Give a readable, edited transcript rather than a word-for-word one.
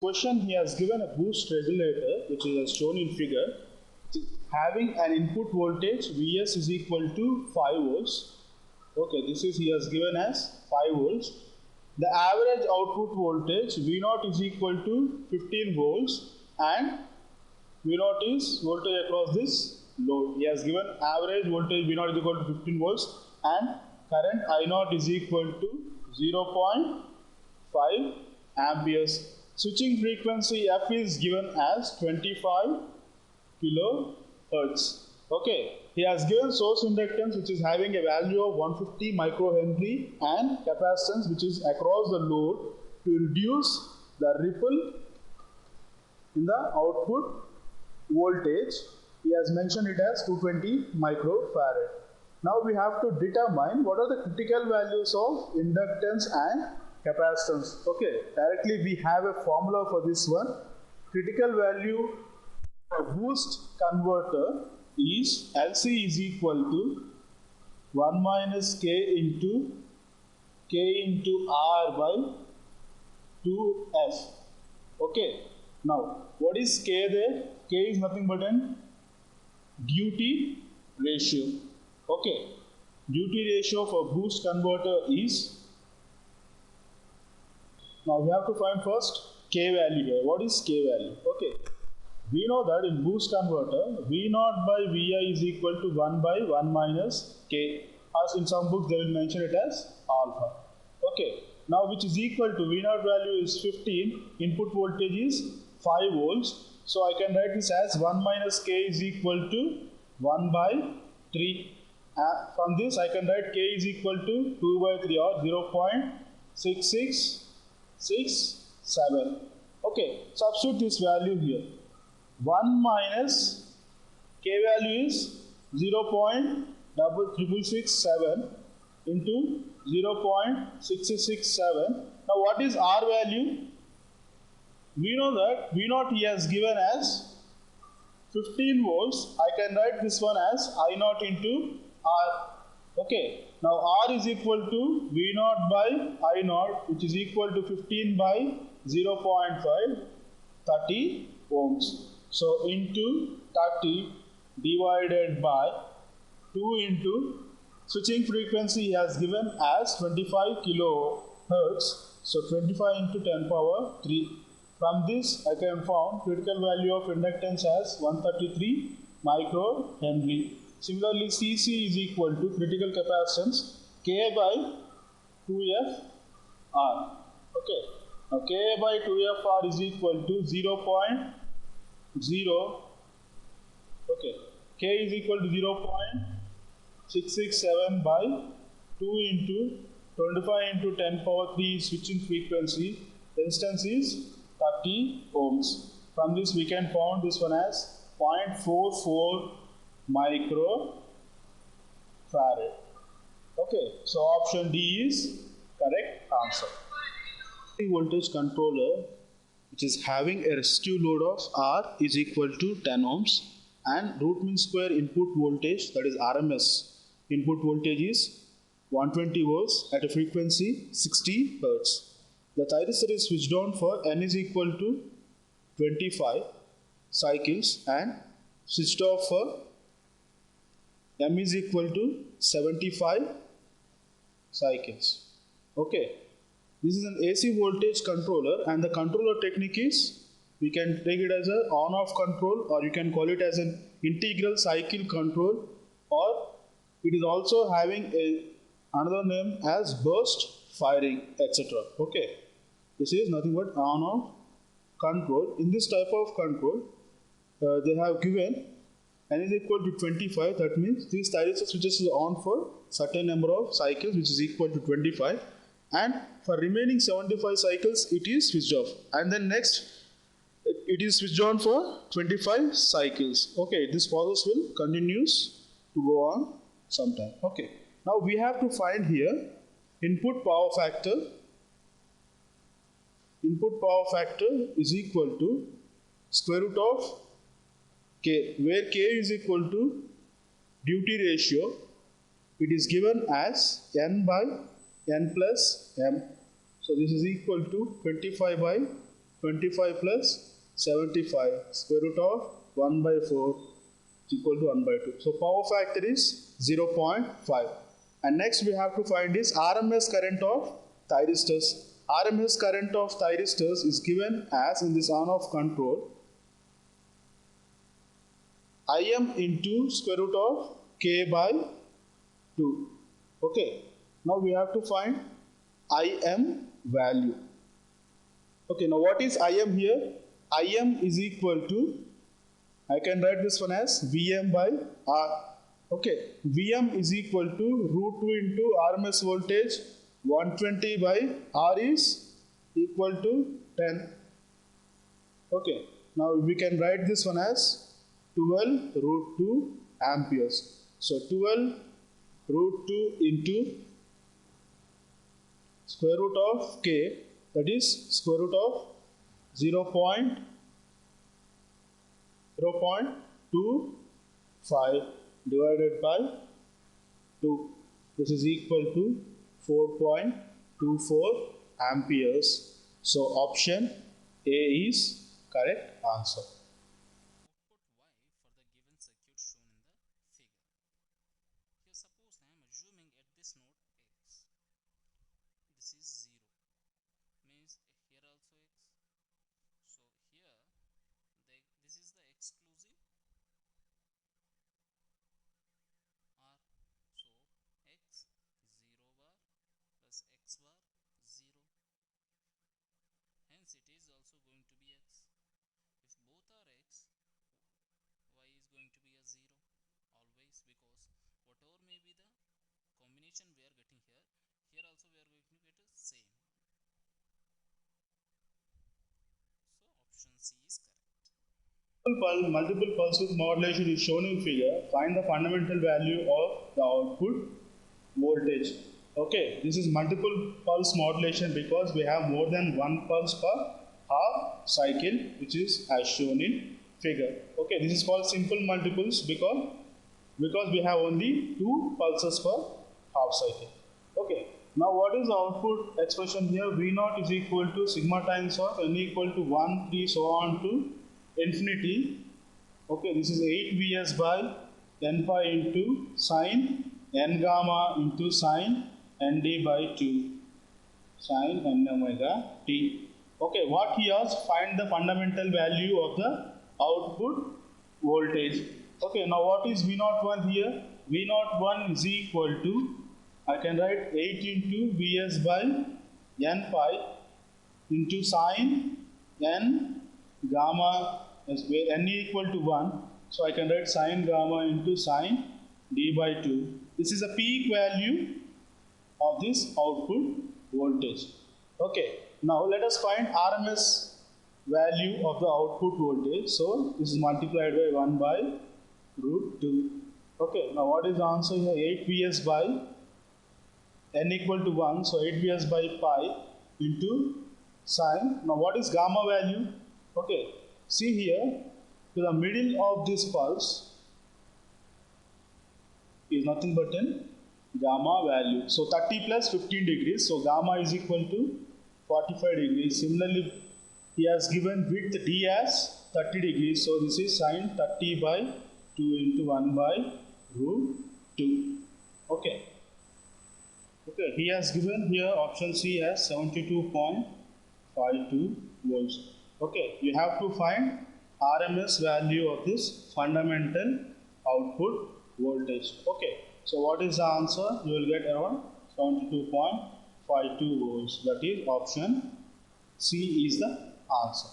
Question, he has given a boost regulator which is shown in figure having an input voltage Vs is equal to 5 volts. Okay, this is he has given as 5 volts. The average output voltage V0 is equal to 15 volts and V0 is voltage across this load. He has given average voltage V0 is equal to 15 volts and current I0 is equal to 0.5 amperes. Switching frequency F is given as 25 kilohertz. Okay, he has given source inductance which is having a value of 150 microhenry and capacitance which is across the load to reduce the ripple in the output voltage. He has mentioned it as 220 microfarad. Now we have to determine what are the critical values of inductance and capacitance. Okay, directly we have a formula for this one. Critical value for boost converter is LC is equal to 1 minus K into R by 2F. Okay, now what is K there? K is nothing but an duty ratio. Okay, duty ratio for boost converter is, now we have to find first K value here. What is K value? Okay, we know that in boost converter V0 by Vi is equal to 1 by 1 minus K, as in some books they will mention it as alpha. Okay, now which is equal to V0 value is 15, input voltage is 5 volts, so I can write this as 1 minus K is equal to 1 by 3. From this I can write K is equal to 2 by 3 or 0.6667. Okay, substitute this value here. 1 minus K value is 0.6667 into 0.667. Now what is R value? We know that V0 he has given as 15 volts. I can write this one as I0 into R. Okay, now R is equal to V0 by I0 which is equal to 15 by 0.5, 30 ohms. So into 30 divided by 2 into switching frequency he has given as 25 kilohertz. So 25 into 10 power 3. From this I can find critical value of inductance as 133 microhenry. Similarly, Cc is equal to critical capacitance K by 2F R. Okay, now K by 2F R is equal to 0.0. Okay, K is equal to 0.667 by 2 into 25 into 10 power 3 switching frequency. Resistance is 30 ohms. From this we can find this one as 0.44 microfarad. Okay, so option D is correct answer. Voltage controller which is having a resistive load of R is equal to 10 ohms and root mean square input voltage, that is RMS input voltage is 120 volts at a frequency 60 Hz. The thyristor is switched on for N is equal to 25 cycles and switched off for M is equal to 75 cycles. Okay, this is an AC voltage controller and the controller technique is, we can take it as an on-off control or you can call it as an integral cycle control, or it is also having another name as burst firing, etc. Okay, this is nothing but on-off control. In this type of control they have given N is equal to 25, that means this thyristor switches is on for certain number of cycles which is equal to 25, and for remaining 75 cycles it is switched off, and then next it is switched on for 25 cycles. Okay, this process will continues to go on sometime. Okay, now we have to find here input power factor. Input power factor is equal to square root of K, where K is equal to duty ratio. It is given as N by N plus M. So this is equal to 25 by 25 plus 75, square root of 1 by 4 is equal to 1 by 2. So power factor is 0.5. And next we have to find is RMS current of thyristors. RMS current of thyristors is given as in this on-off control Im into square root of K by 2. Okay. Now we have to find Im value. Okay. Now what is Im here? Im is equal to, I can write this one as Vm by R. Okay. Vm is equal to root 2 into RMS voltage 120 by R is equal to 10. Okay. Now we can write this one as 12 root 2 amperes. So 12 root 2 into square root of K, that is square root of 0.25 divided by 2. This is equal to 4.24 amperes. So option A is correct answer. Multiple pulse width modulation is shown in figure. Find the fundamental value of the output voltage. Okay, this is multiple pulse modulation because we have more than one pulse per half cycle, which is as shown in figure. Okay, this is called simple multiples because we have only two pulses per half cycle. Okay, now what is the output expression here? V0 is equal to sigma times of n equal to 1, 3, so on to infinity. Okay, this is 8 Vs by n pi into sine n gamma into sine nd by 2 sine n omega t. Okay, what he asks, find the fundamental value of the output voltage. Okay, now what is V01 here? V01 is equal to, I can write 8 into Vs by n pi into sine n gamma, where n equal to 1, so I can write sine gamma into sine d by 2. This is a peak value of this output voltage. Okay, now let us find RMS value of the output voltage. So this is multiplied by 1 by root 2. Okay, now what is the answer here? 8 Vs by n equal to 1, so 8 Vs by pi into sine. Now what is gamma value? Okay, see here, to the middle of this pulse is nothing but an gamma value. So 30 plus 15 degrees, so gamma is equal to 45 degrees. Similarly, he has given width d as 30 degrees, so this is sine 30 by 2 into 1 by root 2. Okay. Okay, he has given here option C as 72.52 volts. Okay, you have to find RMS value of this fundamental output voltage. Okay, so what is the answer? You will get around 72.52 volts. That is option C is the answer.